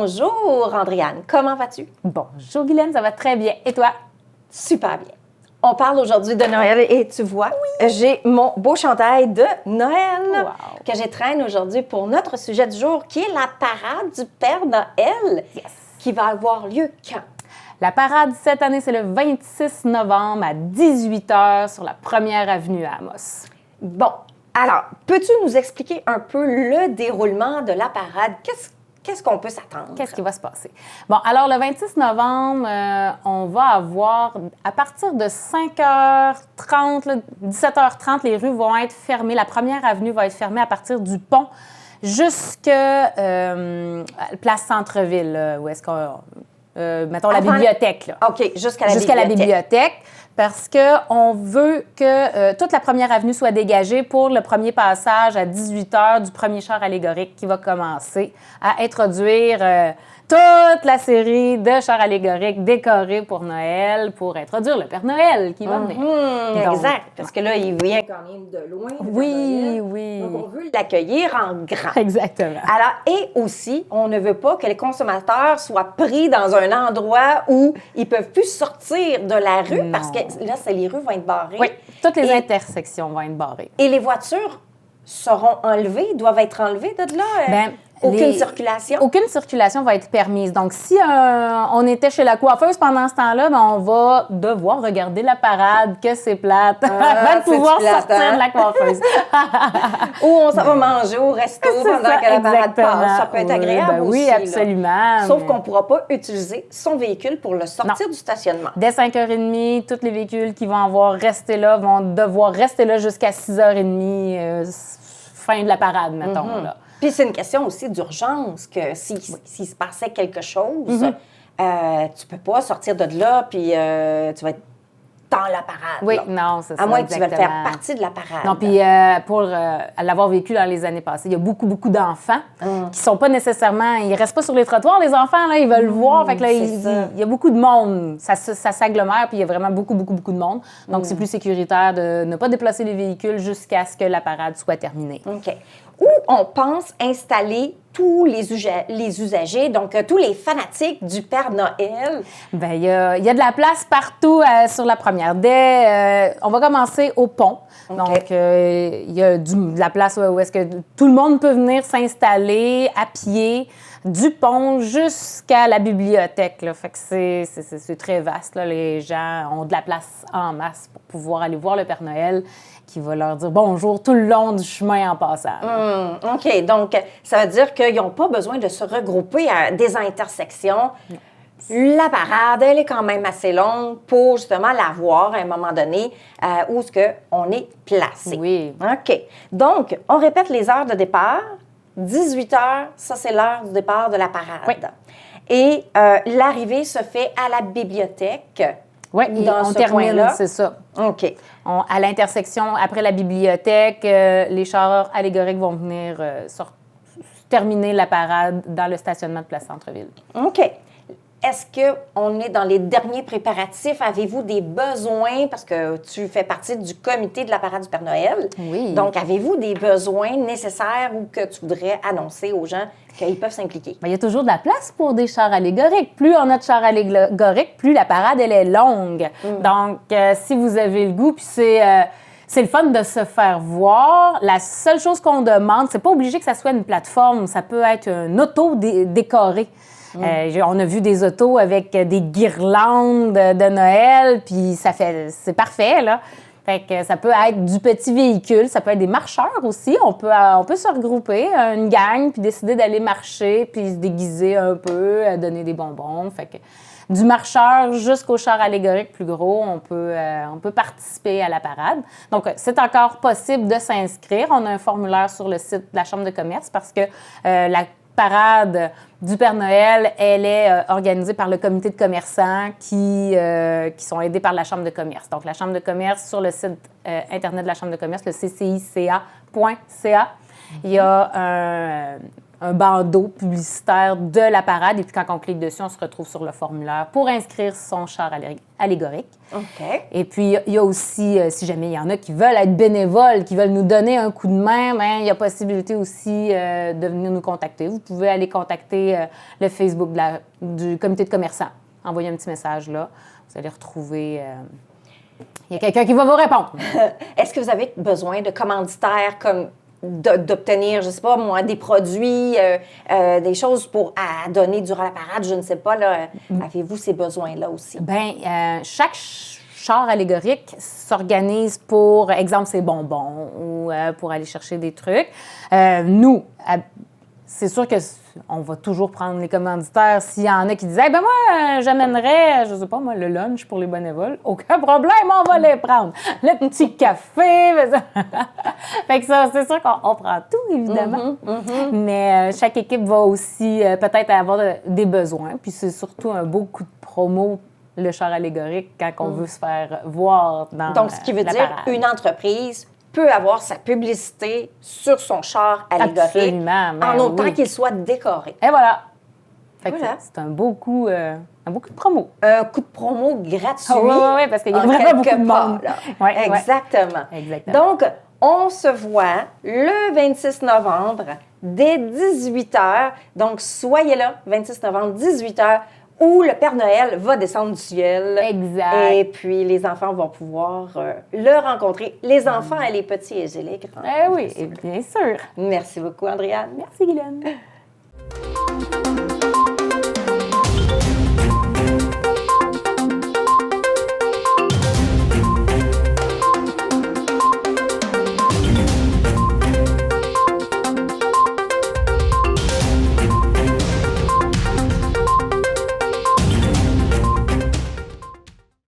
Bonjour, Andréane. Comment vas-tu? Bonjour, Guylaine, ça va très bien. Et toi? Super bien. On parle aujourd'hui de Noël et tu vois, j'ai mon beau chandail de Noël que j'étraîne aujourd'hui pour notre sujet du jour qui est la parade du Père Noël qui va avoir lieu quand? La parade cette année, c'est le 26 novembre à 18h sur la première avenue à Amos. Bon, alors, peux-tu nous expliquer un peu le déroulement de la parade? Qu'est-ce qu'on peut s'attendre? Qu'est-ce qui va se passer? Bon, alors le 26 novembre, on va avoir, à partir de 5h30, 17h30, les rues vont être fermées. La première avenue va être fermée à partir du pont jusqu'à place Centre-Ville, où est-ce qu'on... mettons la bibliothèque. Là. OK, jusqu'à la bibliothèque. Parce qu'on veut que toute la première avenue soit dégagée pour le premier passage à 18h du premier char allégorique qui va commencer à introduire toute la série de chars allégoriques décorés pour Noël, pour introduire le Père Noël qui va venir. Donc, exact, parce que là, il vient quand même de loin. Oui. Donc, on veut l'accueillir en grand. Exactement. Alors, et aussi, on ne veut pas que les consommateurs soient pris dans un endroit où ils ne peuvent plus sortir de la rue parce que là, les rues vont être barrées. Oui, toutes les intersections vont être barrées. Et les voitures seront enlevées, doivent être enlevées de là? Aucune circulation? Aucune circulation va être permise. Donc, si on était chez la coiffeuse pendant ce temps-là, on va devoir regarder la parade, que c'est plate, avant de pouvoir sortir de la coiffeuse. Ou on s'en va manger au resto pendant que la parade passe. Ça peut être agréable aussi. Oui, absolument. Là. Sauf qu'on ne pourra pas utiliser son véhicule pour le sortir du stationnement. Dès 5h30, tous les véhicules qui vont avoir resté là vont devoir rester là jusqu'à 6h30, fin de la parade, mettons. Là. Puis c'est une question aussi d'urgence, que s'il se passait quelque chose, tu peux pas sortir de là, puis tu vas être dans la parade. Oui, là. non, c'est ça. À moins que tu veuilles faire partie de la parade. Non, puis pour l'avoir vécu dans les années passées, il y a beaucoup d'enfants qui sont pas nécessairement... Ils restent pas sur les trottoirs, les enfants, là, ils veulent voir. Fait que là, il y a beaucoup de monde. Ça s'agglomère, puis il y a vraiment beaucoup de monde. Donc, c'est plus sécuritaire de ne pas déplacer les véhicules jusqu'à ce que la parade soit terminée. OK. Où on pense installer tous les usagers, donc tous les fanatiques du Père Noël? Bien, il y a de la place partout sur la première. On va commencer au pont. Okay. Donc, il y a de la place où est-ce que tout le monde peut venir s'installer à pied du pont jusqu'à la bibliothèque. Là. Fait que c'est très vaste. Là. Les gens ont de la place en masse pour pouvoir aller voir le Père Noël qui va leur dire bonjour tout le long du chemin en passant. OK. Donc, ça veut dire qu'ils n'ont pas besoin de se regrouper à des intersections. La parade, elle est quand même assez longue pour justement la voir à un moment donné où est-ce qu'on est placé. Oui. OK. Donc, on répète les heures de départ. 18h, ça, c'est l'heure du départ de la parade. Oui. Et l'arrivée se fait à la bibliothèque. Oui, on termine, c'est ça. OK. À l'intersection, après la bibliothèque, les chars allégoriques vont venir terminer la parade dans le stationnement de Place Centre-Ville. OK. Est-ce qu'on est dans les derniers préparatifs? Avez-vous des besoins? Parce que tu fais partie du comité de la parade du Père Noël. Oui. Donc, avez-vous des besoins nécessaires ou que tu voudrais annoncer aux gens qu'ils peuvent s'impliquer? Bien, il y a toujours de la place pour des chars allégoriques. Plus on a de chars allégoriques, plus la parade, elle est longue. Donc, si vous avez le goût, puis c'est le fun de se faire voir. La seule chose qu'on demande, c'est pas obligé que ça soit une plateforme. Ça peut être une auto décorée. On a vu des autos avec des guirlandes de Noël, puis c'est parfait, là. Fait que ça peut être du petit véhicule, ça peut être des marcheurs aussi. On peut se regrouper, une gang, puis décider d'aller marcher, puis se déguiser un peu, donner des bonbons. Fait que du marcheur jusqu'au char allégorique plus gros, on peut participer à la parade. Donc, c'est encore possible de s'inscrire. On a un formulaire sur le site de la Chambre de commerce parce que la parade du Père Noël, elle est organisée par le comité de commerçants qui sont aidés par la Chambre de commerce. Donc, la Chambre de commerce, sur le site Internet de la Chambre de commerce, le ccica.ca, il y a bandeau publicitaire de la parade. Et puis, quand on clique dessus, on se retrouve sur le formulaire pour inscrire son char allégorique. OK. Et puis, il y a aussi, si jamais il y en a qui veulent être bénévoles, qui veulent nous donner un coup de main, bien, il y a possibilité aussi de venir nous contacter. Vous pouvez aller contacter le Facebook du comité de commerçants. Envoyez un petit message là. Vous allez retrouver... il y a quelqu'un qui va vous répondre. Est-ce que vous avez besoin de commanditaires comme d'obtenir, je ne sais pas moi, des produits, des choses pour à donner durant la parade, je ne sais pas, là, avez-vous ces besoins-là aussi? Bien, chaque char allégorique s'organise pour, exemple, ses bonbons ou pour aller chercher des trucs. Nous, c'est sûr que on va toujours prendre les commanditaires. S'il y en a qui disaient, ben moi, j'amènerais, je sais pas moi, le lunch pour les bénévoles. Aucun problème, on va les prendre. Le petit café. Fait que ça, c'est sûr qu'on prend tout, évidemment. Mais chaque équipe va aussi peut-être avoir des besoins. Puis c'est surtout un beau coup de promo, le char allégorique, quand on veut se faire voir dans Donc, ce qui veut dire parade. une entreprise peut avoir sa publicité sur son char allégorique. Absolument, en autant qu'il soit décoré. Et voilà. Fait que Voilà. c'est un beau coup de promo. Un coup de promo gratuit. Oui, parce qu'il y a en vraiment beaucoup quelque de part, monde. là. Ouais, Exactement. Exactement. Donc, on se voit le 26 novembre dès 18h. Donc, soyez là, 26 novembre, 18h, où le Père Noël va descendre du ciel. Exact. Et puis, les enfants vont pouvoir le rencontrer. Les enfants et les petits et les grands. Oui, bien sûr. Merci beaucoup, Andréane. Merci, Guylaine.